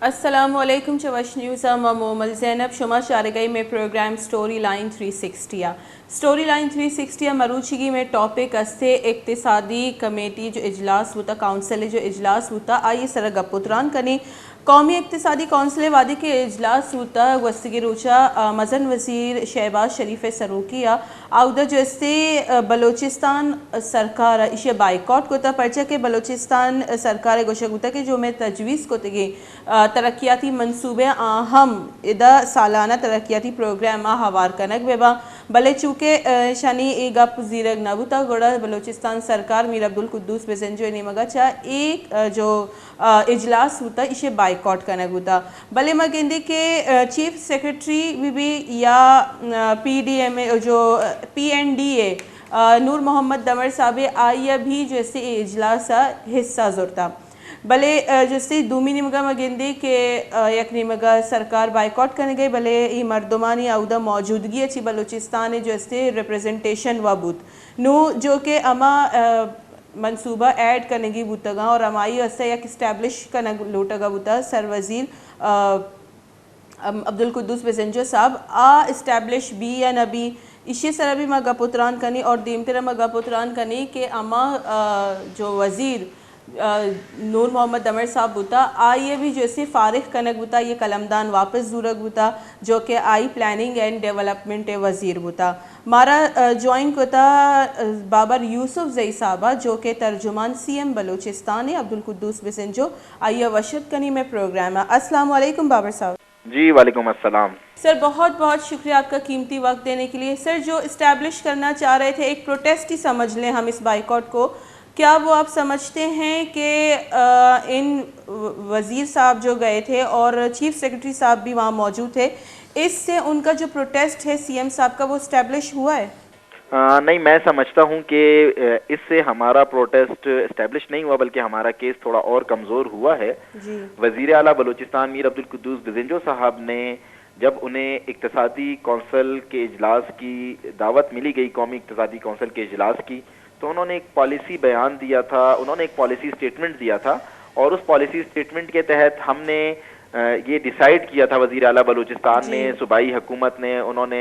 السلام علیکم چوش نیوزا مومل زینب شما شارگئی میں program story line 360 story line 360 مروچگی میں ٹاپک استے اقتصادی کمیٹی جو اجلاس ہوتا کاؤنسل جو اجلاس ہوتا آئیے سر گپتران کنی قومی اقتصادی کونسل وادی کے اجلاس ہوتا گوستگی روچا مزن وزیر شہباز شریف سروکیہ آودہ جو استے بلوچستان سرکار اسے بائیکاٹ کو تا پرچہ کے بلوچستان سرکار گوشہ ہوتا کہ جو میں تجویز کو تگی ترقیاتی منصوبے ہم ادا سالانہ ترقیاتی پروگرام ہوار کنک بیبا بلے چونکہ شانی ای گپ زیرگ نبوتا گوڑا بلوچستان سرکار میر عبدالقدوس بزنجو انہی مگا چاہ ایک جو اجلاس ہوتا اسے بائیکاٹ کنک ہوتا بلے مگندی کے چیف سیکرٹری بھی یا پی ڈی ایم اے جو پی این ڈی اے نور محمد دمر صاحب آئیہ بھی جو اسے اجلاس حصہ زورتا بلے جسے دومی نمگا مگندی کہ یک نمگا سرکار بائیکاٹ کرنے گئے بلے ای مردمانی عودہ موجودگی اچھی بلوچستان جو اسے ریپریزنٹیشن و بود نو جو کہ اما منصوبہ ایڈ کرنے گی بوتا گا اور امائی اسے یک اسٹیبلش کرنے لوٹا گا بوتا سر وزیر عبدالقدوس بزنجو صاحب اسٹیبلش بھی یا نبی اسی سر بھی مگا پتران کنی اور دیمتر مگا پتران کنی کہ اما جو وزیر نور محمد دمر صاحب بوتا آئیے بھی جو اسے فارغ کنک بوتا یہ قلمدان واپس زورگ بوتا جو کہ آئی پلاننگ اینڈ ڈیولپمنٹ وزیر بوتا مارا جوائن کو تا بابر یوسف زئی صاحبہ جو کہ ترجمان سی ایم بلوچستان ہے عبدالقدوس بزنجو آئیے وشد کنی میں پروگرام ہے. السلام علیکم بابر صاحب. جی وعلیکم السلام سر. بہت بہت شکریہ آپ کا قیمتی وقت دینے کے لیے. سر جو اسٹیبلش کرنا چاہ رہے تھے ایک پروٹیسٹ ہی سمجھ لیں ہم اس بائیکاٹ کو, کیا وہ آپ سمجھتے ہیں کہ ان وزیر صاحب جو گئے تھے اور چیف سیکرٹری صاحب بھی وہاں موجود تھے, اس سے ان کا جو پروٹیسٹ ہے سی ایم صاحب کا وہ اسٹیبلش ہوا ہے؟ نہیں, میں سمجھتا ہوں کہ اس سے ہمارا پروٹیسٹ اسٹیبلش نہیں ہوا بلکہ ہمارا کیس تھوڑا اور کمزور ہوا ہے. وزیر اعلیٰ بلوچستان میر عبدالقدوس بزنجو صاحب نے جب انہیں اقتصادی کونسل کے اجلاس کی دعوت ملی گئی, قومی اقتصادی کونسل کے اجلاس کی, تو انہوں نے ایک پالیسی بیان دیا تھا, انہوں نے ایک پالیسی اسٹیٹمنٹ دیا تھا اور اس پالیسی اسٹیٹمنٹ کے تحت ہم نے یہ ڈیسائیڈ کیا تھا, وزیر اعلیٰ بلوچستان نے, صوبائی حکومت نے, انہوں نے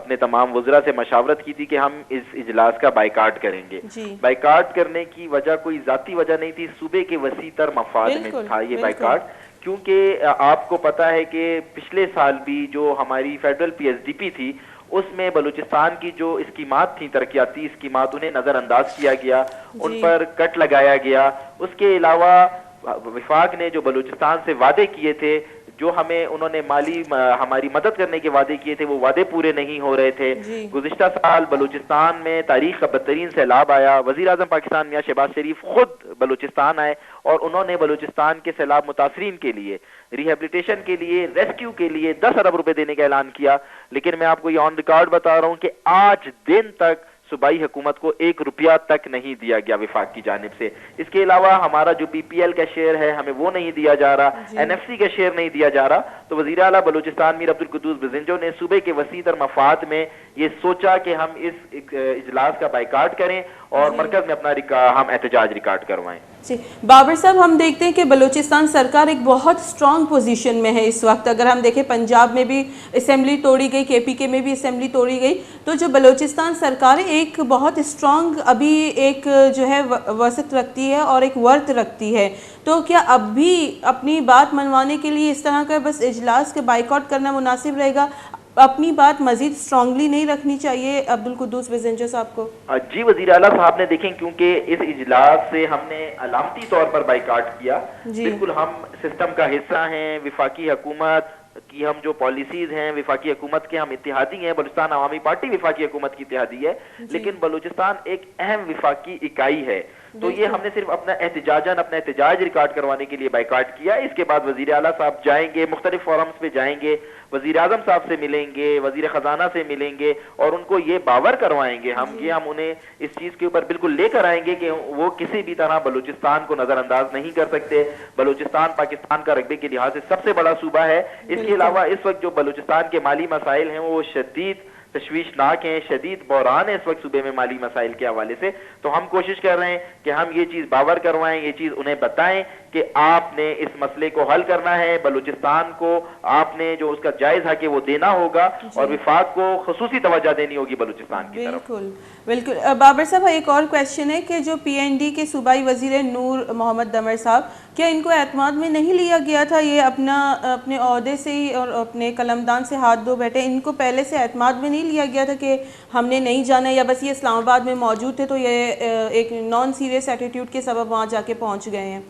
اپنے تمام وزراء سے مشاورت کی تھی کہ ہم اس اجلاس کا بائیکاٹ کریں گے. بائیکاٹ کرنے کی وجہ کوئی ذاتی وجہ نہیں تھی, صوبے کے وسیع تر مفاد میں تھا یہ بائیکاٹ, کیونکہ آپ کو پتہ ہے کہ پچھلے سال بھی جو ہماری federal P S D P تھی اس میں بلوچستان کی جو اسکیمات تھیں, ترقیاتی اسکیمات, انہیں نظر انداز کیا گیا, ان پر کٹ لگایا گیا. اس کے علاوہ وفاق نے جو بلوچستان سے وعدے کیے تھے, جو ہمیں انہوں نے مالی ہماری مدد کرنے کے وعدے کیے تھے, وہ وعدے پورے نہیں ہو رہے تھے. گزشتہ سال بلوچستان میں تاریخ کا بدترین سیلاب آیا. وزیر اعظم پاکستان میاں شہباز شریف خود بلوچستان آئے اور انہوں نے بلوچستان کے سیلاب متاثرین کے لیے ریہیبلیٹیشن کے لیے, ریسکیو کے لیے 10 ارب روپے دینے کا اعلان کیا. لیکن میں آپ کو یہ آن ریکارڈ بتا رہا ہوں کہ آج دن تک صوبائی حکومت کو 1 روپیہ تک نہیں دیا گیا وفاق کی جانب سے. اس کے علاوہ ہمارا جو پی پی ایل کا شیئر ہے ہمیں وہ نہیں دیا جا رہا, این ایف سی کا شیئر نہیں دیا جا رہا. تو وزیر اعلیٰ بلوچستان میر عبدالقدوس بزنجو نے صوبے کے وسیع تر مفاد میں یہ سوچا کہ ہم اس اجلاس کا بائیکاٹ کریں اور مرکز میں اپنا ہم احتجاج ریکارڈ کروائیں. جی بابر صاحب, ہم دیکھتے ہیں کہ بلوچستان سرکار ایک بہت سٹرونگ پوزیشن میں ہے اس وقت. اگر ہم دیکھیں پنجاب میں بھی اسمبلی توڑی گئی, کے پی کے میں بھی اسمبلی توڑی گئی, تو جو بلوچستان سرکار ایک بہت سٹرونگ ابھی ایک جو ہے وسعت رکھتی ہے اور ایک ورت رکھتی ہے. تو کیا اب بھی اپنی بات منوانے کے لیے اس طرح کا بس اجلاس کے بائیکاٹ کرنا مناسب رہے گا, اپنی بات مزید سٹرونگلی نہیں رکھنی چاہیے عبدالقدوس بزنجو صاحب کو؟ جی وزیر اعلیٰ صاحب نے دیکھیں, کیونکہ اس اجلاس سے ہم نے علامتی طور پر بائیکاٹ کیا. بالکل ہم سسٹم کا حصہ ہیں, وفاقی حکومت کی ہم جو پالیسیز ہیں, وفاقی حکومت کے ہم اتحادی ہیں. بلوچستان عوامی پارٹی وفاقی حکومت کی اتحادی ہے, لیکن بلوچستان ایک اہم وفاقی اکائی ہے. تو یہ ہم نے صرف اپنا احتجاج ریکارڈ کروانے کے لیے بائیکاٹ کیا. اس کے بعد وزیر اعلیٰ صاحب جائیں گے, مختلف فورمز پہ جائیں گے, وزیر اعظم صاحب سے ملیں گے, وزیر خزانہ سے ملیں گے اور ان کو یہ باور کروائیں گے ہم انہیں اس چیز کے اوپر بالکل لے کر آئیں گے کہ وہ کسی بھی طرح بلوچستان کو نظر انداز نہیں کر سکتے. بلوچستان پاکستان کا رقبے کے لحاظ سے سب سے بڑا صوبہ ہے. اس کے علاوہ اس وقت جو بلوچستان کے مالی مسائل ہیں وہ شدید تشویشناک ہیں, شدید بحران ہے اس وقت صوبے میں مالی مسائل کے حوالے سے. تو ہم کوشش کر رہے ہیں کہ ہم یہ چیز باور کروائیں, یہ چیز انہیں بتائیں کہ آپ نے اس مسئلے کو حل کرنا ہے, بلوچستان کو آپ نے جو اس کا جائز حق ہے وہ دینا ہوگا, اور وفاق کو خصوصی توجہ دینی ہوگی بلوچستان کی طرف. بالکل بالکل. بابر صاحب ایک اور کویشچن ہے کہ جو پی این ڈی کے صوبائی وزیر نور محمد دمر صاحب, کیا ان کو اعتماد میں نہیں لیا گیا تھا؟ یہ اپنے عہدے سے ہی اور اپنے قلمدان سے ہاتھ دھو بیٹھے, ان کو پہلے سے اعتماد میں نہیں لیا گیا تھا کہ ہم نے نہیں جانا, یا بس یہ اسلام آباد میں موجود تھے تو یہ ایک نان سیریس ایٹیٹیوڈ کے سبب وہاں جا کے پہنچ گئے ہیں؟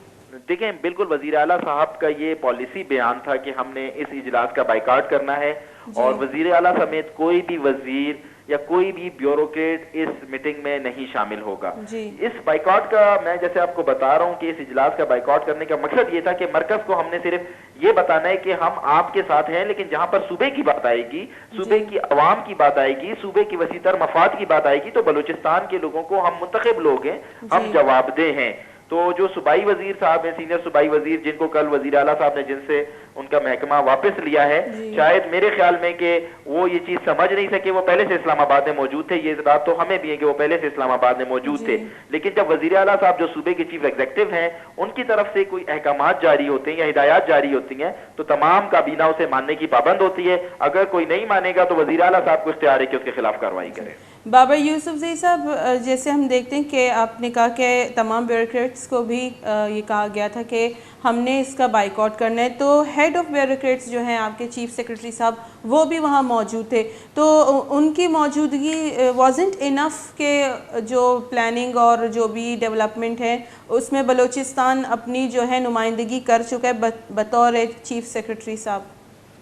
دیکھیں بالکل وزیر اعلیٰ صاحب کا یہ پالیسی بیان تھا کہ ہم نے اس اجلاس کا بائیکاٹ کرنا ہے, اور وزیر اعلیٰ سمیت کوئی بھی وزیر یا کوئی بھی بیوروکریٹ اس میٹنگ میں نہیں شامل ہوگا. اس بائیکاٹ کا میں جیسے آپ کو بتا رہا ہوں کہ اس اجلاس کا بائیکاٹ کرنے کا مقصد یہ تھا کہ مرکز کو ہم نے صرف یہ بتانا ہے کہ ہم آپ کے ساتھ ہیں, لیکن جہاں پر صوبے کی بات آئے گی, صوبے کی عوام کی بات آئے گی, صوبے کی وسیع تر مفاد کی بات آئے گی, تو بلوچستان کے لوگوں کو ہم منتخب لوگ ہیں, ہم جواب دہ ہیں. تو جو صوبائی وزیر صاحب ہیں, سینئر صوبائی وزیر, جن کو کل وزیر اعلیٰ صاحب نے جن سے ان کا محکمہ واپس لیا ہے, شاید میرے خیال میں کہ وہ یہ چیز سمجھ نہیں سکے, وہ پہلے سے اسلام آباد میں موجود تھے. یہ بات تو ہمیں بھی ہے کہ وہ پہلے سے اسلام آباد میں موجود تھے, لیکن جب وزیر اعلیٰ صاحب جو صوبے کے چیف ایگزیکٹو ہیں ان کی طرف سے کوئی احکامات جاری ہوتے ہیں یا ہدایات جاری ہوتی ہیں تو تمام کابینہ اسے ماننے کی پابند ہوتی ہے. اگر کوئی نہیں مانے گا تو وزیر اعلیٰ صاحب کو اختیار ہے کہ اس کے خلاف کارروائی کرے. بابر یوسف زئی صاحب, جیسے ہم دیکھتے ہیں کہ آپ نے کہا کہ تمام بیوروکریٹس کو بھی یہ کہا گیا تھا کہ ہم نے اس کا بائیکاٹ کرنا ہے, تو ہیڈ آف بیوروکریٹس جو ہیں آپ کے چیف سیکرٹری صاحب وہ بھی وہاں موجود تھے, تو ان کی موجودگی وازنٹ انف کہ جو پلاننگ اور جو بھی ڈیولپمنٹ ہے اس میں بلوچستان اپنی جو ہے نمائندگی کر چکا ہے بطور چیف سیکرٹری صاحب؟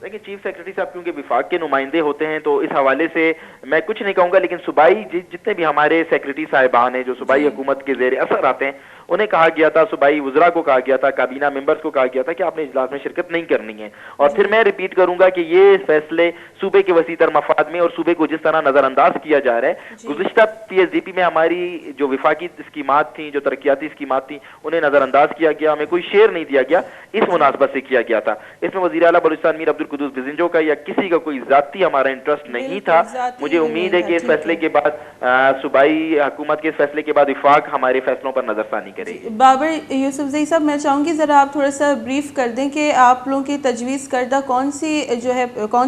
دیکھیں چیف سیکرٹری صاحب کیونکہ وفاق کے نمائندے ہوتے ہیں تو اس حوالے سے میں کچھ نہیں کہوں گا, لیکن صوبائی جتنے بھی ہمارے سیکرٹری صاحبان ہیں جو صوبائی حکومت کے زیر اثر آتے ہیں, انہیں کہا گیا تھا, صوبائی وزراء کو کہا گیا تھا, کابینہ ممبرز کو کہا گیا تھا کہ آپ نے اجلاس میں شرکت نہیں کرنی ہے. اور پھر میں ریپیٹ کروں گا کہ یہ فیصلے صوبے کے وسیع تر مفاد میں اور صوبے کو جس طرح نظر انداز کیا جا رہا ہے, گزشتہ پی ایس ڈی پی میں ہماری جو وفاقی اسکیمات تھیں, جو ترقیاتی اسکیمات تھیں, انہیں نظر انداز کیا گیا, ہمیں کوئی شیئر نہیں دیا گیا, اس مناسبت سے کیا گیا تھا. اس میں وزیر اعلیٰ بلوچستان میر عبدالقدوس بزنجو کا یا کسی کا کوئی ذاتی ہمارا انٹرسٹ نہیں تھا. مجھے امید ہے کہ اس فیصلے کے بعد صوبائی حکومت کے اس فیصلے کے بعد وفاق ہمارے فیصلوں پر نظر ثانی کرے گی. بابر یوسف زئی صاحب, میں چاہوں گی ذرا آپ تھوڑا سا بریف کر دیں کہ آپ لوگوں کی تجویز کردہ کون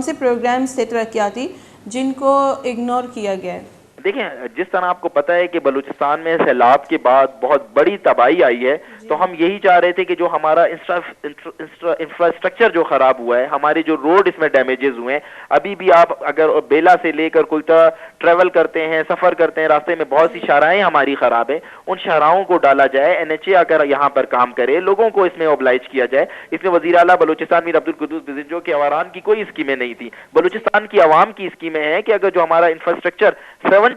سے پروگرامز تھے ترقیاتی جن کو اگنور کیا گیا ہے؟ دیکھیں جس طرح آپ کو پتہ ہے کہ بلوچستان میں سیلاب کے بعد بہت بڑی تباہی آئی ہے, تو ہم یہی چاہ رہے تھے کہ جو ہمارا انفراسٹرکچر جو خراب ہوا ہے, ہمارے جو روڈ اس میں ڈیمیجز ہوئے ہیں, ابھی بھی آپ اگر بیلا سے لے کر کوئٹہ ٹریول کرتے ہیں, سفر کرتے ہیں, راستے میں بہت سی شاہراہیں ہماری خراب ہیں, ان شاہراہوں کو ڈالا جائے, این ایچ اے اگر یہاں پر کام کرے, لوگوں کو اس میں اوبلائج کیا جائے. اس میں وزیر اعلیٰ بلوچستان میر عبدالقدوس بزنجو کے عواران کی کوئی اسکیمیں نہیں تھی, بلوچستان کی عوام کی اسکیمیں ہیں کہ اگر جو ہمارا انفراسٹرکچر 70%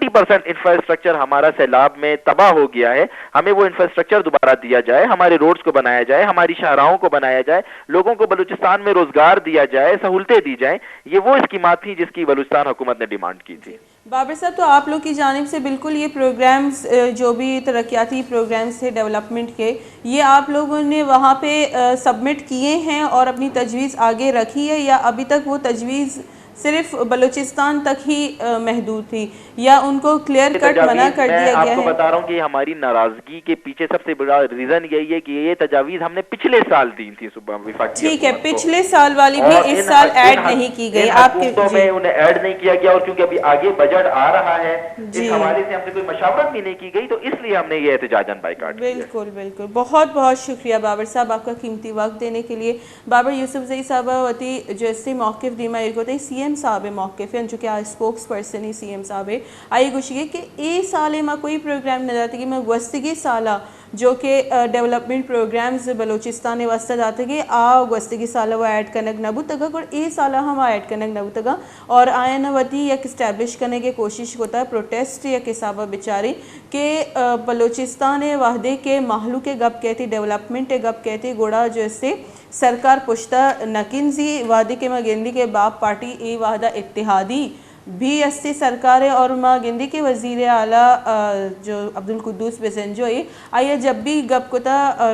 انفراسٹرکچر ہمارا سیلاب میں تباہ ہو گیا ہے, ہمیں وہ انفراسٹرکچر دوبارہ دیا جائے, ہمارے روڈز کو بنایا جائے, ہماری شاہراہوں کو بنایا جائے, لوگوں کو بلوچستان میں روزگار دیا جائے, سہولتیں دی جائیں. یہ وہ اسکیمات تھیں جس کی بلوچستان حکومت نے ڈیمانڈ کی تھی. بابر صاحب, تو آپ لوگ کی جانب سے بالکل یہ پروگرامز جو بھی ترقیاتی پروگرامز تھے ڈیولپمنٹ کے, یہ آپ لوگوں نے وہاں پہ سبمٹ کیے ہیں اور اپنی تجویز آگے رکھی ہے, یا ابھی تک وہ تجویز صرف بلوچستان تک ہی محدود تھی, یا ان کو کلیئر کٹ منع کر دیا گیا ہے؟ آپ کو بتا رہا ہوں کہ ہماری ناراضگی کے پیچھے سب سے بڑا ریزن یہی ہے کہ یہ تجاویز ہم نے پچھلے سال دی تھی صوبہ وفاقی. ٹھیک ہے, پچھلے سال والی بھی اس سال ایڈ نہیں کی گئی آپ کے, میں انہیں ایڈ نہیں کیا گیا, اور کیونکہ ابھی آگے بجٹ آ رہا ہے, اس حوالے سے ہم سے کوئی مشاورت بھی نہیں کی گئی, تو اس لیے ہم نے یہ احتجاجاً بائیکاٹ کیا. بالکل بالکل, بہت بہت شکریہ بابر صاحب آپ کا قیمتی وقت دینے کے لیے. بابر یوسف زئی صاحب وتی جو اس سے موقف دیما ارگوتے سی ایم صاحب موقف ہیں, جو کہ اسپوکس پرسن ہی سی ایم صاحب ہے, آئی گوشی کہ اے سالے میں کوئی پروگرام نہ جاتے کہ میں گوستگی سالہ جو کہ ڈیولپمنٹ پروگرامز بلوچستان واسطہ جاتے کہ گوستگی سالہ وہ ایڈ کنک نبو تگا, اور اے سالہ ہم ایڈ کنک نبو تگا, اور آئے نواتی یک اسٹیبلش کرنے کی کوشش ہوتا ہے پروٹیسٹ یا کسابہ بیچاری کہ بلوچستان وحدے کے محلو کے گپ کہتی, ڈیولپمنٹ گپ کہتی, گوڑا جو اس سے سرکار پشتہ نکنزی وادی کے مگندی کے باپ پارٹی ای وحدہ اتحادی بھی استے سرکار ہے, اور مگندی کے وزیر اعلیٰ جو عبدالقدوس بزنجو ہے, آئیے جب بھی گپ کتا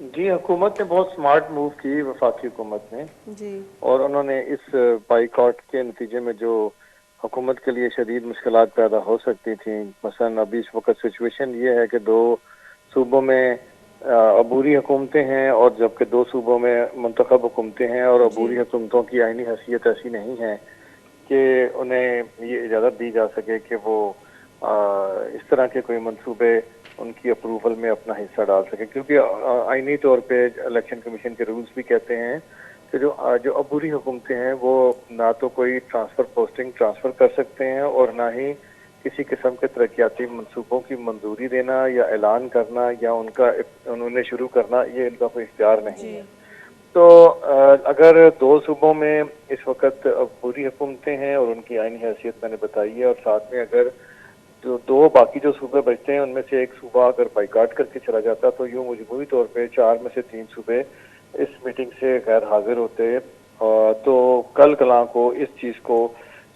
جی حکومت نے بہت سمارٹ موو کی، وفاقی حکومت نے، جی اور انہوں نے اس بائیکاٹ کے نتیجے میں جو حکومت کے لیے شدید مشکلات پیدا ہو سکتی تھیں، مثلا ابھی اس وقت سچویشن یہ ہے کہ 2 صوبوں میں عبوری حکومتیں ہیں، اور جبکہ 2 صوبوں میں منتخب حکومتیں ہیں، اور جی عبوری حکومتوں کی آئینی حیثیت ایسی نہیں ہے کہ انہیں یہ اجازت دی جا سکے کہ وہ اس طرح کے کوئی منصوبے ان کی اپروول میں اپنا حصہ ڈال سکے، کیونکہ آئینی طور پہ الیکشن کمیشن کے رولز بھی کہتے ہیں کہ جو عبوری حکومتیں ہیں وہ نہ تو کوئی پوسٹنگ ٹرانسفر کر سکتے ہیں، اور نہ ہی کسی قسم کے ترقیاتی منصوبوں کی منظوری دینا یا اعلان کرنا یا انہوں نے شروع کرنا، یہ ان کا کوئی اختیار نہیں جی ہے۔ تو اگر 2 صوبوں میں اس وقت عبوری حکومتیں ہیں اور ان کی آئینی حیثیت میں نے بتائی ہے، اور ساتھ میں اگر جو باقی جو صوبے بچتے ہیں ان میں سے ایک صوبہ اگر بائیکاٹ کر کے چلا جاتا تو یوں مجموعی طور پہ 4 میں سے 3 صوبے اس میٹنگ سے غیر حاضر ہوتے، تو کل کلاں کو اس چیز کو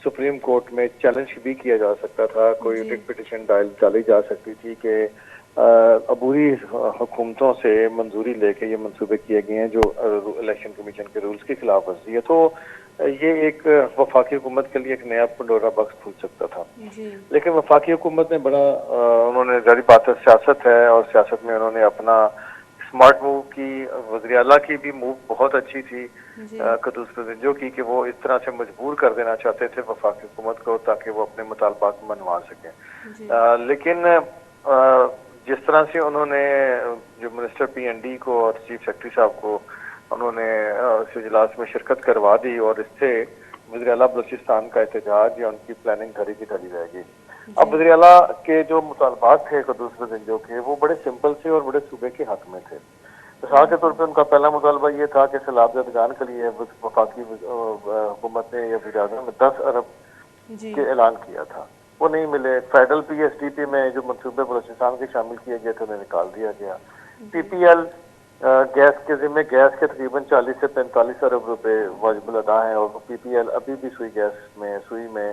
سپریم کورٹ میں چیلنج بھی کیا جا سکتا تھا، کوئی جی ریٹ پٹیشن ڈالی جا سکتی تھی کہ عبوری حکومتوں سے منظوری لے کے یہ منصوبے کیے گئے ہیں جو الیکشن کمیشن کے رولز کی خلاف ورزی ہے۔ تو یہ ایک وفاقی حکومت کے لیے ایک نیا پنڈورا باکس کھول سکتا تھا، جی لیکن وفاقی حکومت نے بڑا انہوں نے ظاہر بات ہے سیاست ہے، اور سیاست میں انہوں نے اپنا اسمارٹ موو کی۔ وزیر اعلیٰ کی بھی موو بہت اچھی تھی جی قدوس پزنجو کی، کہ وہ اس طرح سے مجبور کر دینا چاہتے تھے وفاقی حکومت کو تاکہ وہ اپنے مطالبات منوا سکیں، جی لیکن جس طرح سے انہوں نے جو منسٹر پی این ڈی کو اور چیف سیکرٹری صاحب کو انہوں نے اس اجلاس میں شرکت کروا دی، اور اس سے وزیر اعلیٰ بلوچستان کا احتجاج یا ان کی پلاننگ دھری کی دھری رہ گئی۔ اب وزیر اعلیٰ کے جو مطالبات تھے قدوس پزنجو کے، وہ بڑے سمپل سے اور بڑے صوبے کے حق میں تھے۔ مثال کے طور پہ ان کا پہلا مطالبہ یہ تھا کہ سیلاب زدگان کے لیے وفاقی حکومت نے یا وزیر اعظم نے 10 ارب جی کے اعلان کیا تھا، وہ نہیں ملے۔ Federal P S D P میں جو منصوبے بلوچستان کے شامل کیے گئے تھے انہیں نکال دیا گیا۔ پی پی ایل گیس کے ذمہ گیس کے تقریباً 40 سے 45 ارب روپے واجب الادا ہیں، اور پی پی ایل ابھی بھی سوئی میں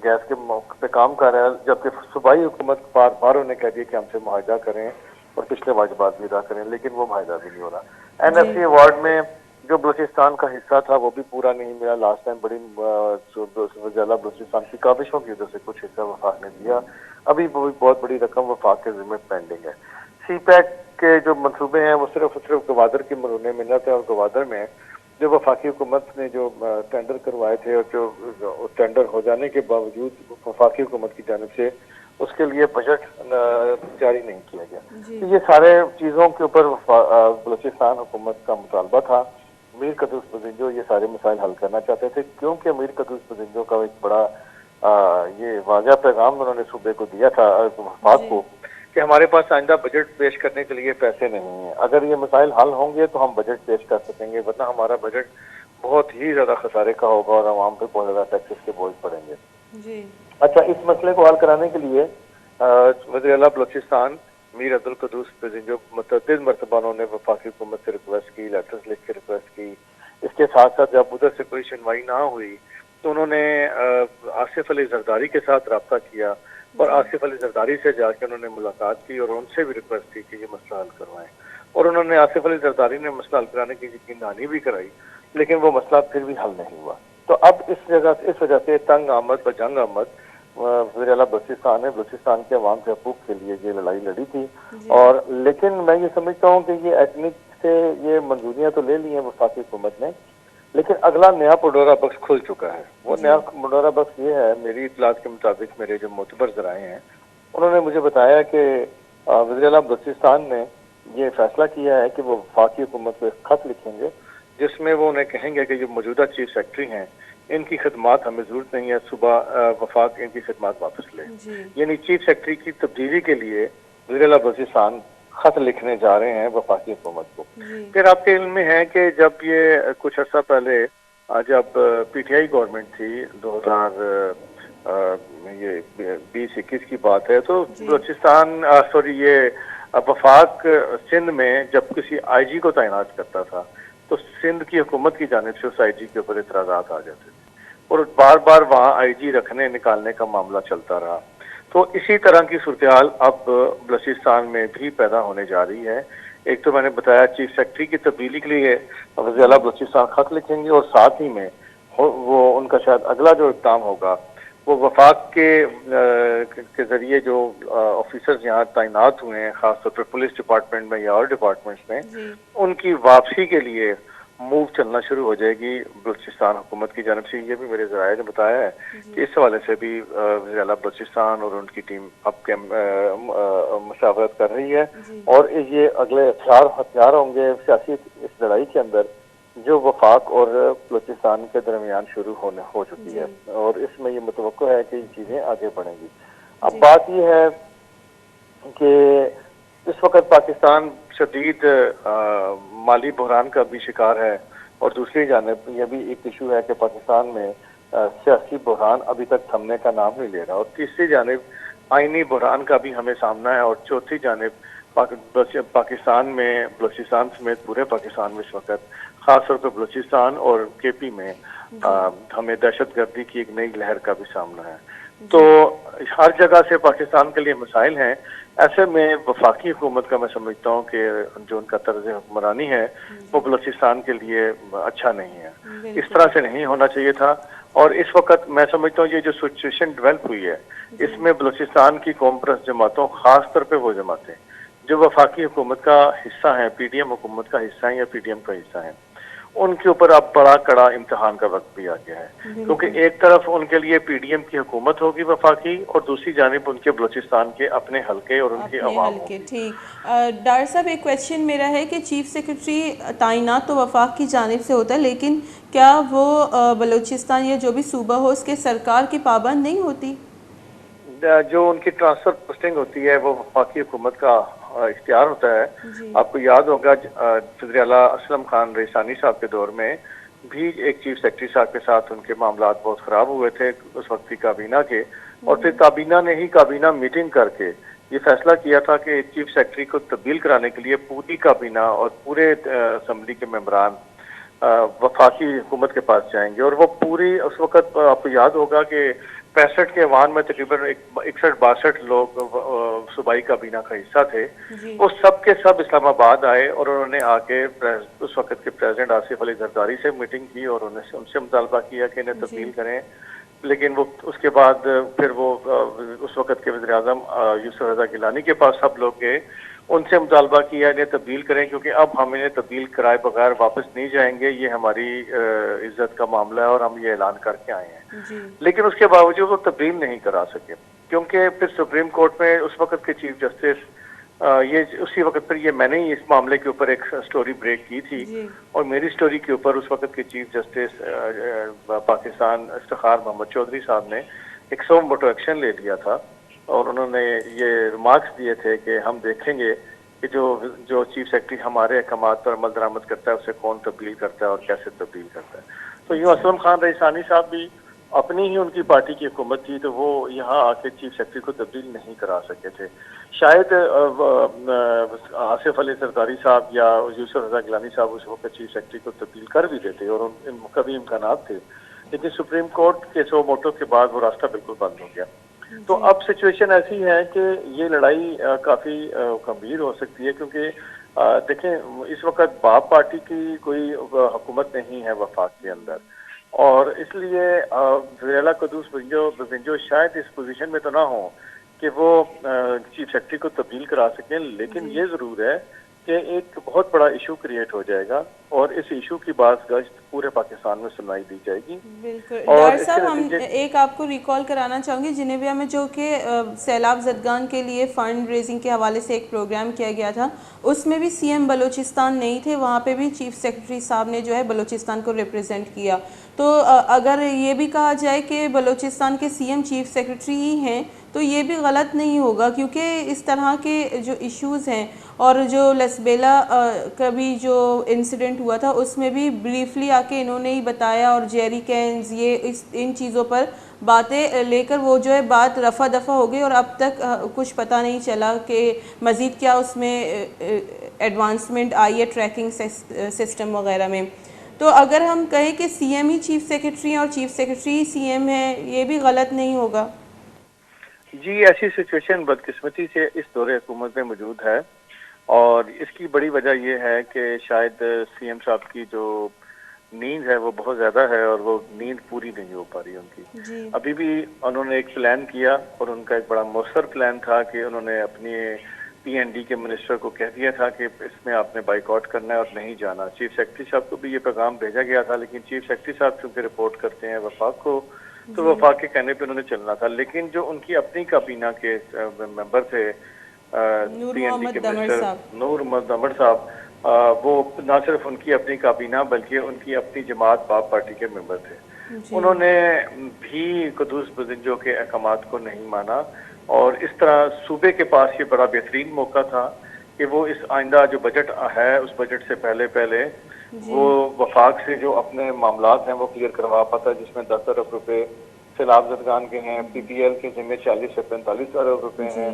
گیس کے موقع پہ کام کر رہا ہے، جبکہ صوبائی حکومت بار بار انہیں کہہ دیا کہ ہم سے معاہدہ کریں اور پچھلے واجبات بھی ادا کریں، لیکن وہ معاہدہ بھی نہیں ہو رہا۔ این ایف سی ایوارڈ میں جو بلوچستان کا حصہ تھا وہ بھی پورا نہیں ملا۔ لاسٹ ٹائم بڑی وزیر اعلیٰ بلوچستان کی کاوشوں کی وجہ سے کچھ حصہ وفاق نے دیا، ابھی وہ بہت بڑی رقم وفاق کے ذمہ پینڈنگ ہے۔ سی پیک کے جو منصوبے ہیں وہ صرف گوادر کی مرہون منت ہے، اور گوادر میں جو وفاقی حکومت نے جو ٹینڈر کروائے تھے، اور جو ٹینڈر ہو جانے کے باوجود وفاقی حکومت کی جانب سے اس کے لیے بجٹ جاری نہیں کیا گیا۔ تو یہ سارے چیزوں کے اوپر بلوچستان حکومت کا مطالبہ تھا۔ میر قدوس پزنجو یہ سارے مسائل حل کرنا چاہتے تھے، کیونکہ میر قدوس پزنجو کا ایک بڑا یہ واضح پیغام انہوں نے صوبے کو دیا تھا، وفاق کو، کہ ہمارے پاس آئندہ بجٹ پیش کرنے کے لیے پیسے نہیں ہیں، اگر یہ مسائل حل ہوں گے تو ہم بجٹ پیش کر سکیں گے، ورنہ ہمارا بجٹ بہت ہی زیادہ خسارے کا ہوگا اور عوام پہ بہت زیادہ ٹیکسز کے بوجھ پڑیں گے۔ جی اچھا، اس مسئلے کو حل کرانے کے لیے وزیر اعلیٰ بلوچستان میر عبدالقدوس پزنجو متعدد مرتبہ انہوں نے وفاقی حکومت سے ریکویسٹ کی، لیٹرز لکھ کے ریکویسٹ کی۔ اس کے ساتھ ساتھ جب ادھر سے کوئی سنوائی نہ ہوئی تو انہوں نے آصف علی زرداری کے ساتھ رابطہ کیا، اور آصف علی زرداری سے جا کے انہوں نے ملاقات کی اور ان سے بھی ریکویسٹ کی کہ یہ مسئلہ حل کروائیں، اور انہوں نے آصف علی زرداری نے مسئلہ حل کرانے کی یقین دہانی بھی کرائی، لیکن وہ مسئلہ پھر بھی حل نہیں ہوا۔ تو اب اس وجہ سے تنگ آمد بجنگ آمد وزیر اعلیٰ بلوچستان نے بلوچستان کے عوام کے حقوق کے لیے یہ لڑائی لڑی تھی، اور لیکن میں یہ سمجھتا ہوں کہ یہ ایٹنک سے یہ منظوریاں تو لے لی ہیں وفاقی حکومت نے، لیکن اگلا نیا پنڈورا باکس کھل چکا ہے۔ وہ نیا پنڈورا باکس یہ ہے، میری اطلاعات کے مطابق میرے جو معتبر ذرائع ہیں انہوں نے مجھے بتایا کہ وزیر اعلیٰ بلوچستان نے یہ فیصلہ کیا ہے کہ وہ وفاقی حکومت کو ایک خط لکھیں گے جس میں وہ انہیں کہیں گے کہ جو موجودہ چیف سیکرٹری ہیں ان کی خدمات ہمیں ضرورت نہیں ہے، صبح وفاق ان کی خدمات واپس لے۔ یعنی چیف سیکرٹری کی تبدیلی کے لیے وزیر اعلیٰ بلوچستان خط لکھنے جا رہے ہیں وفاقی حکومت کو۔ پھر آپ کے علم میں ہے کہ جب یہ کچھ عرصہ پہلے جب پی ٹی آئی گورنمنٹ تھی 2020-21 کی بات ہے، تو بلوچستان یہ وفاق سندھ میں جب کسی آئی جی کو تعینات کرتا تھا تو سندھ کی حکومت کی جانب سے اس آئی جی کے اوپر اعتراضات آ جاتے تھے، اور بار بار وہاں آئی جی رکھنے نکالنے کا معاملہ چلتا رہا۔ تو اسی طرح کی صورتحال اب بلوچستان میں بھی پیدا ہونے جا رہی ہے ایک تو میں نے بتایا چیف سیکرٹری کی تبدیلی کے لیے وزیر اعلیٰ بلوچستان خط لکھیں گے، اور ساتھ ہی میں وہ ان کا شاید اگلا جو اقدام ہوگا وہ وفاق کے ذریعے جو آفیسرز یہاں تعینات ہوئے ہیں خاص طور پر پولیس ڈپارٹمنٹ میں یا اور ڈپارٹمنٹس میں، ان کی واپسی کے لیے موو چلنا شروع ہو جائے گی بلوچستان حکومت کی جانب سے. یہ بھی میرے ذرائع نے بتایا ہے کہ اس حوالے سے بھی وزیر اعلیٰ بلوچستان اور ان کی ٹیم اب مشاورت کر رہی ہے، اور یہ اگلے ہتھیار ہوں گے سیاسی اس لڑائی کے اندر جو وفاق اور بلوچستان کے درمیان شروع ہو چکی ہے، اور اس میں یہ متوقع ہے کہ یہ چیزیں آگے بڑھیں گی. اب بات یہ ہے کہ اس وقت پاکستان شدید مالی بحران کا بھی شکار ہے، اور دوسری جانب یہ بھی ایک ایشو ہے کہ پاکستان میں سیاسی بحران ابھی تک تھمنے کا نام نہیں لے رہا، اور تیسری جانب آئینی بحران کا بھی ہمیں سامنا ہے، اور چوتھی جانب پاکستان میں بلوچستان سمیت پورے پاکستان میں اس وقت خاص طور پہ بلوچستان اور کے پی میں ہمیں دہشت گردی کی ایک نئی لہر کا بھی سامنا ہے. تو ہر جگہ سے پاکستان کے لیے مسائل ہیں. ایسے میں وفاقی حکومت کا میں سمجھتا ہوں کہ جو ان کا طرز حکمرانی ہے وہ بلوچستان کے لیے اچھا نہیں ہے، اس طرح سے نہیں ہونا چاہیے تھا. اور اس وقت میں سمجھتا ہوں یہ جو سچویشن ڈیولپ ہوئی ہے اس میں بلوچستان کی قوم پرست جماعتوں، خاص طور پہ وہ جماعتیں جو وفاقی حکومت کا حصہ ہیں، پی ڈی ایم حکومت کا حصہ ہیں یا پی ڈی ایم کا حصہ ہیں، ان کے اوپر اب بڑا کڑا امتحان کا وقت بھی آ گیا ہے، کیونکہ ایک طرف ان کے لیے پی ڈی ایم کی حکومت ہوگی وفاقی، اور دوسری جانب ان کے بلوچستان کے اپنے حلقے اور ان کی عوام ہوگی. ٹھیک. ڈاکٹر صاحب ایک کویشچن میرا ہے کہ چیف سیکرٹری تعینات تو وفاق کی جانب سے ہوتا ہے، لیکن کیا وہ بلوچستان یا جو بھی صوبہ ہو اس کے سرکار کی پابند نہیں ہوتی؟ جو ان کی ٹرانسفر پوسٹنگ ہوتی ہے وہ وفاقی حکومت کا اختیار ہوتا ہے. آپ کو یاد ہوگا وزیر اعلیٰ اسلم خان ریسانی صاحب کے دور میں بھی ایک چیف سیکرٹری صاحب کے ساتھ ان کے معاملات بہت خراب ہوئے تھے اس وقت کی کابینہ کے، اور پھر کابینہ نے ہی کابینہ میٹنگ کر کے یہ فیصلہ کیا تھا کہ چیف سیکرٹری کو تبدیل کرانے کے لیے پوری کابینہ اور پورے اسمبلی کے ممبران وفاقی حکومت کے پاس جائیں گے. اور وہ پوری اس وقت آپ کو یاد ہوگا کہ 65 کے ایوان میں تقریباً 61-62 لوگ صوبائی کابینہ کا حصہ تھے. وہ سب کے سب اسلام آباد آئے اور انہوں نے آ کے اس وقت کے پریزیڈنٹ آصف علی زرداری سے میٹنگ کی اور ان سے مطالبہ کیا کہ انہیں تبدیل کریں. لیکن وہ اس کے بعد پھر وہ اس وقت کے وزیر اعظم یوسف رضا گیلانی کے پاس سب لوگ گئے، ان سے مطالبہ کیا انہیں تبدیل کریں کیونکہ اب ہم انہیں تبدیل کرائے بغیر واپس نہیں جائیں گے، یہ ہماری عزت کا معاملہ ہے اور ہم یہ اعلان کر کے آئے ہیں. لیکن اس کے باوجود وہ تبدیل نہیں کرا سکے کیونکہ پھر سپریم کورٹ میں اس وقت کے چیف جسٹس یہ اسی وقت پر یہ میں نے ہی اس معاملے کے اوپر ایک سٹوری بریک کی تھی، اور میری سٹوری کے اوپر اس وقت کے چیف جسٹس پاکستان افتخار محمد چودھری صاحب نے ایک سو موٹو ایکشن لے لیا تھا، اور انہوں نے یہ ریمارکس دیے تھے کہ ہم دیکھیں گے کہ جو چیف سیکرٹری ہمارے احکامات پر عمل درآمد کرتا ہے اسے کون تبدیل کرتا ہے اور کیسے تبدیل کرتا ہے. تو یوں اسلم خان ریسانی صاحب بھی اپنی ہی ان کی پارٹی کی حکومت تھی تو وہ یہاں آ کے چیف سیکرٹری کو تبدیل نہیں کرا سکے تھے. شاید آصف علی زرداری صاحب یا یوسف رضا گیلانی صاحب اس وقت چیف سیکرٹری کو تبدیل کر بھی دیتے اور ان کا بھی امکانات تھے، لیکن سپریم کورٹ کے سو موٹو کے بعد وہ راستہ بالکل بند ہو گیا. تو اب سچویشن ایسی ہے کہ یہ لڑائی کافی گمبھیر ہو سکتی ہے کیونکہ دیکھیں اس وقت باپ پارٹی کی کوئی حکومت نہیں ہے وفاق کے اندر، اور اس لیے وزیر اعلیٰ قدوس بزنجو شاید اس پوزیشن میں تو نہ ہوں کہ وہ چیف سیکرٹری کو تبدیل کرا سکیں، لیکن یہ ضرور ہے کہ ایک بہت بڑا ایشو کریٹ ہو جائے گا اور اس ایشو کی باز گشت پورے پاکستان میں سنائی دی جائے گی. بالکل ڈاکٹر صاحب، ہم ایک آپ کو ریکال کرانا چاہوں گی جنیویا میں جو کہ سیلاب زدگان کے لیے فنڈ ریزنگ کے حوالے سے ایک پروگرام کیا گیا تھا، اس میں بھی سی ایم بلوچستان نہیں تھے، وہاں پہ بھی چیف سیکرٹری صاحب نے جو ہے بلوچستان کو ریپرزینٹ کیا. تو اگر یہ بھی کہا جائے کہ بلوچستان کے سی ایم چیف سیکرٹری ہی ہیں تو یہ بھی غلط نہیں ہوگا، کیونکہ اس طرح کے جو ایشوز ہیں اور جو لسبیلا کا بھی جو انسیڈنٹ ہوا تھا اس میں بھی بریفلی آ کے انہوں نے ہی بتایا، اور جیری کینز یہ ان چیزوں پر باتیں لے کر وہ جو ہے بات رفع دفع ہو گئی اور اب تک کچھ پتہ نہیں چلا کہ مزید کیا اس میں ایڈوانسمنٹ آئی ہے ٹریکنگ سسٹم وغیرہ میں. تو اگر ہم کہیں کہ سی ایم ہی چیف سیکرٹری ہیں اور چیف سیکرٹری سی ایم ہے، یہ بھی غلط نہیں ہوگا؟ جی ایسی سچویشن بدقسمتی سے اس دور حکومت میں موجود ہے، اور اس کی بڑی وجہ یہ ہے کہ شاید سی ایم صاحب کی جو نیند ہے وہ بہت زیادہ ہے اور وہ نیند پوری نہیں ہو پا رہی ان کی. ابھی بھی انہوں نے ایک پلان کیا اور ان کا ایک بڑا مؤثر پلان تھا کہ انہوں نے اپنی پی این ڈی کے منسٹر کو کہہ دیا تھا کہ اس میں آپ نے بائیک آؤٹ کرنا ہے اور نہیں جانا. چیف سیکرٹری صاحب کو بھی یہ پیغام بھیجا گیا تھا, لیکن چیف سیکرٹری صاحب چونکہ رپورٹ کرتے ہیں وفاق کو, تو وفاق کے کہنے پہ انہوں نے چلنا تھا. لیکن جو ان کی اپنی کابینہ کے ممبر تھے پی این ڈی کے منسٹر نور محمد دمر صاحب, وہ نہ صرف ان کی اپنی کابینہ بلکہ ان کی اپنی جماعت باپ پارٹی کے ممبر تھے. انہوں نے بھی قدوس بزنجو کے احکامات کو نہیں مانا, اور اس طرح صوبے کے پاس یہ بڑا بہترین موقع تھا کہ وہ اس آئندہ جو بجٹ ہے اس بجٹ سے پہلے وہ وفاق سے جو اپنے معاملات ہیں وہ کلیئر کروا پاتا, جس میں 10 ارب روپے سیلاب زدگان کے ہیں, پی پی ایل کے ذمہ 40 سے 45 ارب روپے ہیں.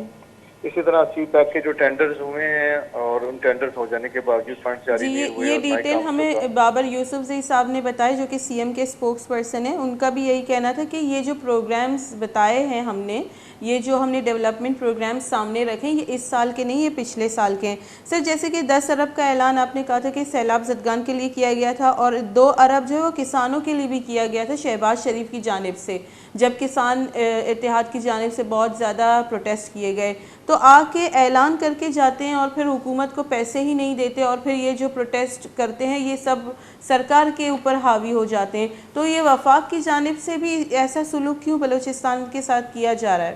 اسی طرح سی پیک کے جو ٹینڈرز ہوئے ہیں اور ان ٹینڈرز ہو جانے کے باوجود فنڈ جاری نہیں ہوئے. یہ ڈیٹیل ہمیں بابر یوسفزئی صاحب نے بتایا جو کہ سی ایم کے اسپوکس پرسن ہیں. ان کا بھی یہی کہنا تھا کہ یہ جو پروگرامز بتائے ہیں ہم نے, یہ جو ہم نے ڈیولپمنٹ پروگرامز سامنے رکھے ہیں, یہ اس سال کے نہیں, یہ پچھلے سال کے ہیں. سر جیسے کہ 10 ارب کا اعلان آپ نے کہا تھا کہ سیلاب زدگان کے لیے کیا گیا تھا, اور 2 ارب جو ہے وہ کسانوں کے لیے بھی کیا گیا تھا شہباز شریف کی جانب سے, جب کسان اتحاد کی جانب سے بہت زیادہ پروٹیسٹ کیے گئے. تو آ کے اعلان کر کے جاتے ہیں اور پھر حکومت کو پیسے ہی نہیں دیتے, اور پھر یہ جو پروٹیسٹ کرتے ہیں یہ سب سرکار کے اوپر حاوی ہو جاتے ہیں. تو یہ وفاق کی جانب سے بھی ایسا سلوک کیوں بلوچستان کے ساتھ کیا جا رہا ہے؟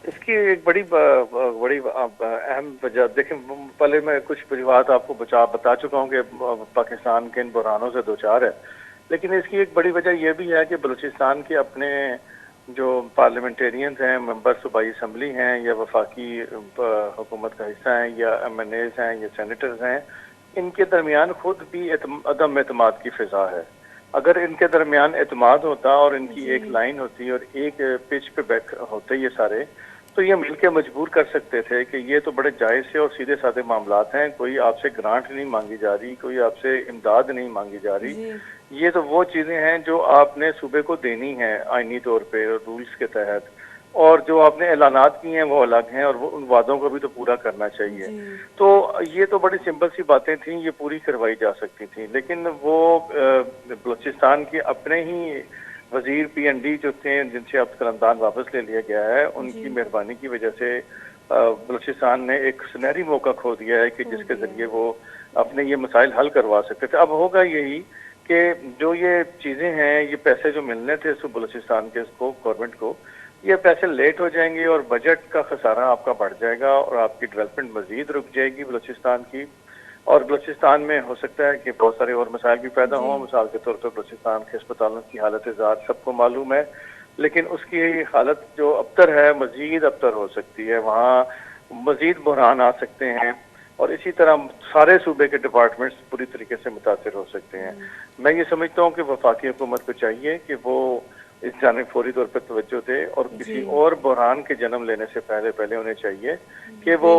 اس کی ایک بڑی اہم وجہ دیکھیں, پہلے میں کچھ وجوہات آپ کو بتا چکا ہوں کہ پاکستان کے ان بحرانوں سے دوچار ہے, لیکن اس کی ایک بڑی وجہ یہ بھی ہے کہ بلوچستان کے اپنے جو پارلیمنٹیرینز ہیں, ممبر صوبائی اسمبلی ہیں, یا وفاقی حکومت کا حصہ ہیں, یا ایم این ایز ہیں, یا سینیٹرز ہیں, ان کے درمیان خود بھی عدم اعتماد کی فضا ہے. اگر ان کے درمیان اعتماد ہوتا اور ان کی ایک لائن ہوتی اور ایک پچ پہ بیٹھ ہوتے یہ سارے, تو یہ مل کے مجبور کر سکتے تھے کہ یہ تو بڑے جائز سے اور سیدھے سادے معاملات ہیں, کوئی آپ سے گرانٹ نہیں مانگی جا رہی, کوئی آپ سے امداد نہیں مانگی جا رہی, یہ تو وہ چیزیں ہیں جو آپ نے صوبے کو دینی ہیں آئینی طور پہ رولز کے تحت, اور جو آپ نے اعلانات کیے ہیں وہ الگ ہیں, اور وہ ان وعدوں کو بھی تو پورا کرنا چاہیے. تو یہ تو بڑی سمپل سی باتیں تھیں, یہ پوری کروائی جا سکتی تھیں, لیکن وہ بلوچستان کے اپنے ہی وزیر پی این ڈی جو تھے, جن سے اب قلمدان واپس لے لیا گیا ہے, ان کی مہربانی کی وجہ سے بلوچستان نے ایک سنہری موقع کھو دیا ہے کہ جس کے ذریعے وہ اپنے یہ مسائل حل کروا سکتے تھے. اب ہوگا یہی کہ جو یہ چیزیں ہیں, یہ پیسے جو ملنے تھے بلوچستان کے گورنمنٹ کو, یہ پیسے لیٹ ہو جائیں گے اور بجٹ کا خسارہ آپ کا بڑھ جائے گا, اور آپ کی ڈیولپمنٹ مزید رک جائے گی بلوچستان کی, اور بلوچستان میں ہو سکتا ہے کہ بہت سارے اور مسائل بھی پیدا ہوں. مثال کے طور پر بلوچستان کے اسپتالوں کی حالت ذات سب کو معلوم ہے, لیکن اس کی حالت جو ابتر ہے مزید ابتر ہو سکتی ہے, وہاں مزید بحران آ سکتے ہیں, اور اسی طرح سارے صوبے کے ڈپارٹمنٹس پوری طریقے سے متاثر ہو سکتے ہیں. میں یہ سمجھتا ہوں کہ وفاقی حکومت کو چاہیے کہ وہ اس جانب فوری طور پر توجہ دے, اور کسی اور بحران کے جنم لینے سے پہلے انہیں چاہیے کہ وہ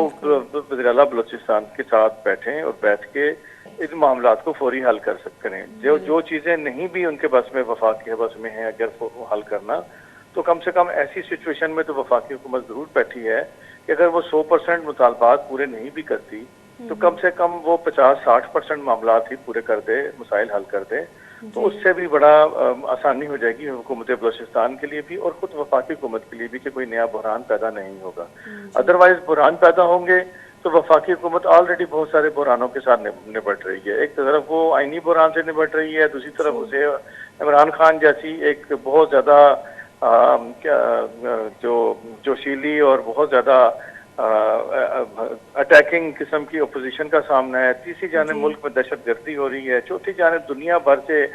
وزیر اعلیٰ بلوچستان کے ساتھ بیٹھیں اور بیٹھ کے ان معاملات کو فوری حل کر سکتے ہیں. جو چیزیں نہیں بھی ان کے بس میں وفاق کے بس میں ہیں اگر حل کرنا, تو کم سے کم ایسی سچویشن میں تو وفاقی حکومت ضرور بیٹھی ہے کہ اگر وہ 100% مطالبات پورے نہیں بھی کرتی تو کم سے کم وہ 50-60% معاملات ہی پورے کر دے, مسائل حل کر دے, تو اس سے بھی بڑا آسانی ہو جائے گی حکومت بلوچستان کے لیے بھی اور خود وفاقی حکومت کے لیے بھی کہ کوئی نیا بحران پیدا نہیں ہوگا. ادروائز بحران پیدا ہوں گے تو وفاقی حکومت آلریڈی بہت سارے بحرانوں کے ساتھ نپٹ رہی ہے. ایک طرف وہ آئینی بحران سے نپٹ رہی ہے, دوسری طرف اسے عمران خان جیسی ایک بہت زیادہ جو جوشیلی اور بہت زیادہ اٹیکنگ قسم کی اپوزیشن کا سامنا ہے, تیسری جانب ملک میں دہشت گردی ہو رہی ہے, چوتھی جانب دنیا بھر سے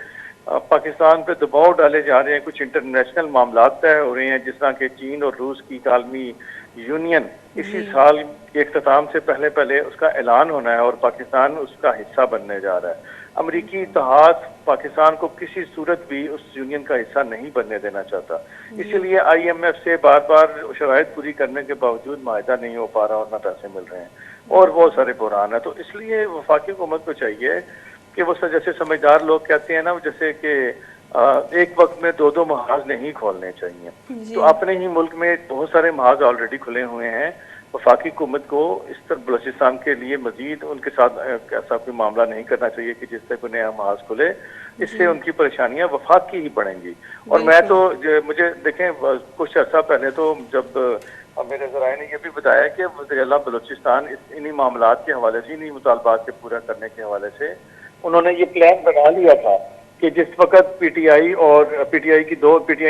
پاکستان پہ دباؤ ڈالے جا رہے ہیں, کچھ انٹرنیشنل معاملات طے ہو رہے ہیں جس طرح کہ چین اور روس کی عالمی یونین اسی سال کے اختتام سے پہلے اس کا اعلان ہونا ہے اور پاکستان اس کا حصہ بننے جا رہا ہے. امریکی اتحاد پاکستان کو کسی صورت بھی اس یونین کا حصہ نہیں بننے دینا چاہتا, اسی لیے آئی ایم ایف سے بار بار شرائط پوری کرنے کے باوجود معاہدہ نہیں ہو پا رہا اور نہ پیسے مل رہے ہیں اور بہت سارے بحران ہیں. تو اس لیے وفاقی حکومت کو چاہیے کہ وہ جیسے سمجھدار لوگ کہتے ہیں نا, جیسے کہ ایک وقت میں 2 محاذ نہیں کھولنے چاہیے. تو اپنے ہی ملک میں بہت سارے محاذ آلریڈی کھلے ہوئے ہیں, وفاقی حکومت کو اس طرح بلوچستان کے لیے مزید ان کے ساتھ ایسا کوئی معاملہ نہیں کرنا چاہیے کہ جس سے کوئی نیا محاذ کھلے. اس سے ان کی پریشانیاں وفاق کی ہی پڑیں گی. اور میں تو مجھے دیکھیں کچھ عرصہ پہلے تو جب میرے ذرائع نے یہ بھی بتایا کہ وزیر اعلیٰ بلوچستان انہی معاملات کے حوالے سے انہی مطالبات کے پورا کرنے کے حوالے سے انہوں نے یہ پلان بنا لیا تھا کہ جس وقت پی ٹی آئی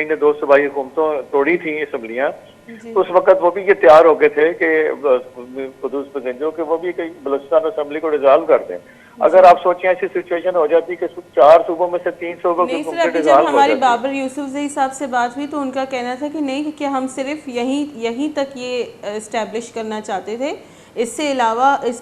نے 2 صوبائی حکومتوں توڑی تھیں اسمبلیاں, تو اس وقت وہ بھی یہ تیار ہو گئے تھے کہ قدوس بزنجو کہ وہ بھی بلوچستان اسمبلی کو ڈیزالو کر دیں. اگر آپ سوچیں ایسی سچویشن ہو جاتی کہ 4 صوبوں میں سے 3 صوبوں کی حکومتیں ڈیزالو ہو جاتی. ہماری بابر یوسفزئی صاحب سے بات ہوئی تو ان کا کہنا تھا کہ نہیں, کہ ہم صرف یہیں تک یہ اسٹیبلش کرنا چاہتے تھے, اس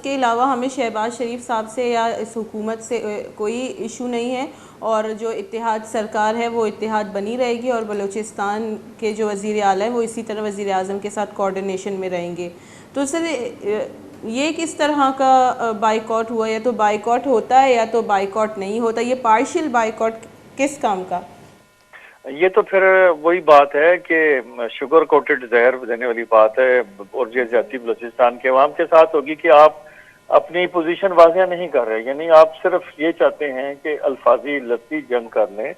کے علاوہ ہمیں شہباز شریف صاحب سے یا اس حکومت سے کوئی ایشو نہیں ہے, اور جو اتحاد سرکار ہے وہ اتحاد بنی رہے گی, اور بلوچستان کے جو وزیر اعلیٰ ہیں وہ اسی طرح وزیر اعظم کے ساتھ کوارڈینیشن میں رہیں گے. تو سر یہ کس طرح کا بائیکاٹ ہوا, یا تو بائیکاٹ ہوتا ہے یا تو بائیکاٹ نہیں ہوتا, یہ پارشل بائیکاٹ کس کام کا؟ یہ تو پھر وہی بات ہے کہ شوگر کوٹڈ زہر دینے والی بات ہے, اور یہ زیادتی بلوچستان کے عوام کے ساتھ ہوگی کہ آپ اپنی پوزیشن واضح نہیں کر رہے, یعنی آپ صرف یہ چاہتے ہیں کہ الفاظی لفظی جنگ کر لیں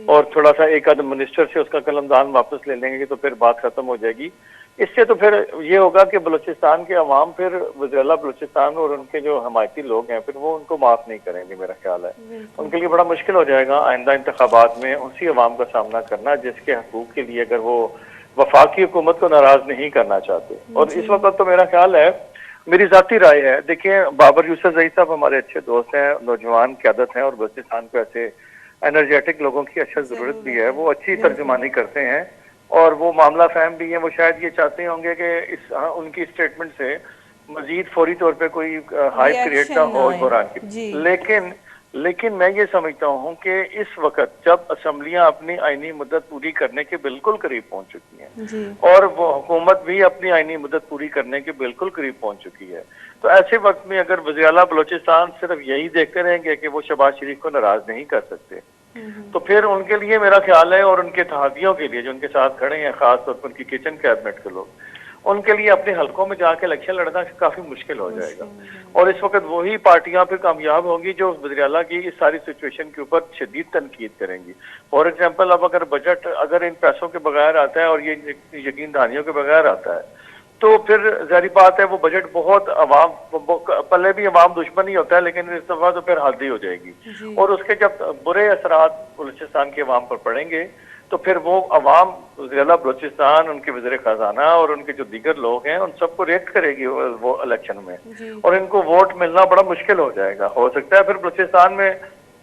اور تھوڑا سا ایک آدھ منسٹر سے اس کا قلمدان واپس لے لیں گے تو پھر بات ختم ہو جائے گی. اس سے تو پھر یہ ہوگا کہ بلوچستان کے عوام پھر وزیر اعلیٰ بلوچستان اور ان کے جو حمایتی لوگ ہیں پھر وہ ان کو معاف نہیں کریں گے. میرا خیال ہے ان کے لیے بڑا مشکل ہو جائے گا آئندہ انتخابات میں اسی عوام کا سامنا کرنا جس کے حقوق کے لیے اگر وہ وفاقی حکومت کو ناراض نہیں کرنا چاہتے. اور اس وقت تو میرا خیال ہے, میری ذاتی رائے ہے, دیکھیں بابر یوسفزئی صاحب ہمارے اچھے دوست ہیں, نوجوان قیادت ہیں, اور بلوچستان کو ایسے انرجیٹک لوگوں کی اچھا ضرورت بھی ہے. وہ اچھی ترجمانی کرتے ہیں اور وہ معاملہ فہم بھی ہیں. وہ شاید یہ چاہتے ہوں گے کہ ان کی اسٹیٹمنٹ سے مزید فوری طور پہ کوئی ہائپ کریٹ نہ ہو بحران کی. لیکن میں یہ سمجھتا ہوں کہ اس وقت جب اسمبلیاں اپنی آئینی مدت پوری کرنے کے بالکل قریب پہنچ چکی ہیں اور وہ حکومت بھی اپنی آئینی مدت پوری کرنے کے بالکل قریب پہنچ چکی ہے, تو ایسے وقت میں اگر وزیر اعلیٰ بلوچستان صرف یہی دیکھتے رہیں گے کہ وہ شہباز شریف کو ناراض نہیں کر سکتے, تو پھر ان کے لیے میرا خیال ہے, اور ان کے اتحادیوں کے لیے جو ان کے ساتھ کھڑے ہیں, خاص طور پر ان کی کچن کیبنٹ کے لوگ, ان کے لیے اپنے حلقوں میں جا کے الیکشن لڑنا کافی مشکل ہو جائے گا. اور اس وقت وہی پارٹیاں پھر کامیاب ہوں گی جو وزیر اعلیٰ کی اس ساری سچویشن کے اوپر شدید تنقید کریں گی. فار ایگزامپل اب اگر بجٹ اگر ان پیسوں کے بغیر آتا ہے اور یہ یقین دہانیوں کے بغیر آتا ہے تو پھر ظاہری بات ہے وہ بجٹ بہت عوام پلے بھی عوام دشمن ہی ہوتا ہے, لیکن اس دفعہ تو پھر حد ہی ہو جائے گی. اور اس کے جب برے اثرات بلوچستان کے عوام پر پڑیں گے تو پھر وہ عوام وزیر اعلیٰ بلوچستان, ان کے وزیر خزانہ اور ان کے جو دیگر لوگ ہیں ان سب کو ریٹ کرے گی وہ الیکشن میں, اور ان کو ووٹ ملنا بڑا مشکل ہو جائے گا. ہو سکتا ہے پھر بلوچستان میں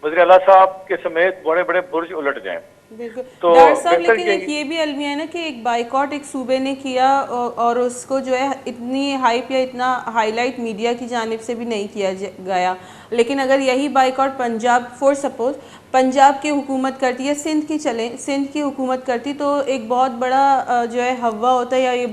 وزیر اعلیٰ صاحب کے سمیت بڑے بڑے برج الٹ جائیں. بالکل ڈاکٹر صاحب, لیکن ایک یہ بھی المیہ ہے نا کہ ایک بائیکاٹ ایک صوبے نے کیا اور اس کو جو ہے اتنی ہائپ یا اتنا ہائی لائٹ میڈیا کی جانب سے بھی نہیں کیا گیا, لیکن اگر یہی boycott Punjab for suppose Punjab کی حکومت کرتی ہے, سندھ کی حکومت کرتی, تو ایک بہت بڑا جو ہے ہوا ہوتا ہے, یا یہ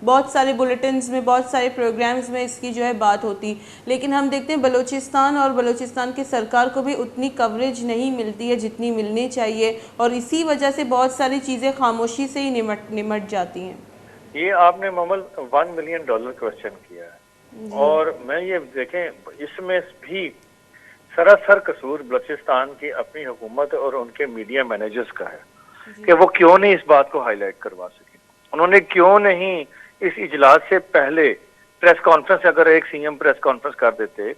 بہت سارے بلیٹنز میں بہت سارے پروگرامز میں اس کی جو ہے بات ہوتی. لیکن ہم دیکھتے ہیں بلوچستان اور بلوچستان کی سرکار کو بھی اتنی کوریج نہیں ملتی ہے جتنی ملنی چاہیے, اور اسی وجہ سے بہت ساری چیزیں خاموشی سے ہی نمٹ جاتی ہیں. یہ آپ نے ممل $1 ملین کوسچن کیا ہے, اور میں یہ دیکھیں اس میں بھی سراسر قصور بلوچستان کی اپنی حکومت اور ان کے میڈیا مینیجرز کا ہے کہ وہ کیوں نہیں اس بات کو ہائی لائٹ کروا سکے. انہوں نے کیوں نہیں اس اجلاس سے پہلے پریس کانفرنس, اگر ایک سی ایم پریس کانفرنس کر دیتے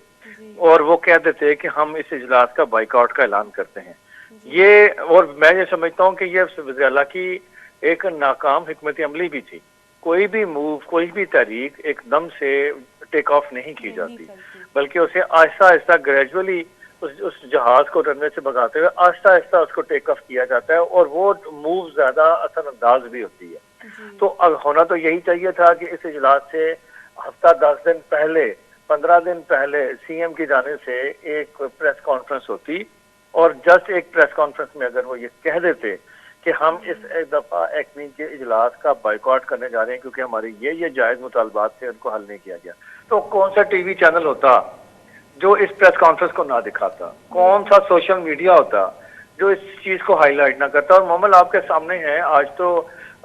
اور وہ کہہ دیتے کہ ہم اس اجلاس کا بائیکاٹ کا اعلان کرتے ہیں. یہ, اور میں یہ سمجھتا ہوں کہ یہ وزیر اعلیٰ کی ایک ناکام حکمت عملی بھی تھی. کوئی بھی موو, کوئی بھی تحریک ایک دم سے ٹیک آف نہیں کی جاتی, بلکہ اسے آہستہ آہستہ گریجولی اس جہاز کو رن وے سے بھگاتے ہوئے آہستہ آہستہ اس کو ٹیک آف کیا جاتا ہے, اور وہ موو زیادہ اثر انداز بھی ہوتی ہے. تو ہونا تو یہی چاہیے تھا کہ اس اجلاس سے ہفتہ 10 دن پہلے 15 دن پہلے سی ایم کی جانب سے ایک پریس کانفرنس ہوتی, اور جسٹ ایک پریس کانفرنس میں اگر وہ یہ کہہ دیتے کہ ہم اس ایک دفعہ ایکنی کے اجلاس کا بائیکاٹ کرنے جا رہے ہیں کیونکہ ہماری یہ جائز مطالبات تھے, ان کو حل نہیں کیا گیا, تو کون سا ٹی وی چینل ہوتا جو اس پریس کانفرنس کو نہ دکھاتا, کون سا سوشل میڈیا ہوتا جو اس چیز کو ہائی لائٹ نہ کرتا. اور ممل آپ کے سامنے ہے, آج تو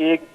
1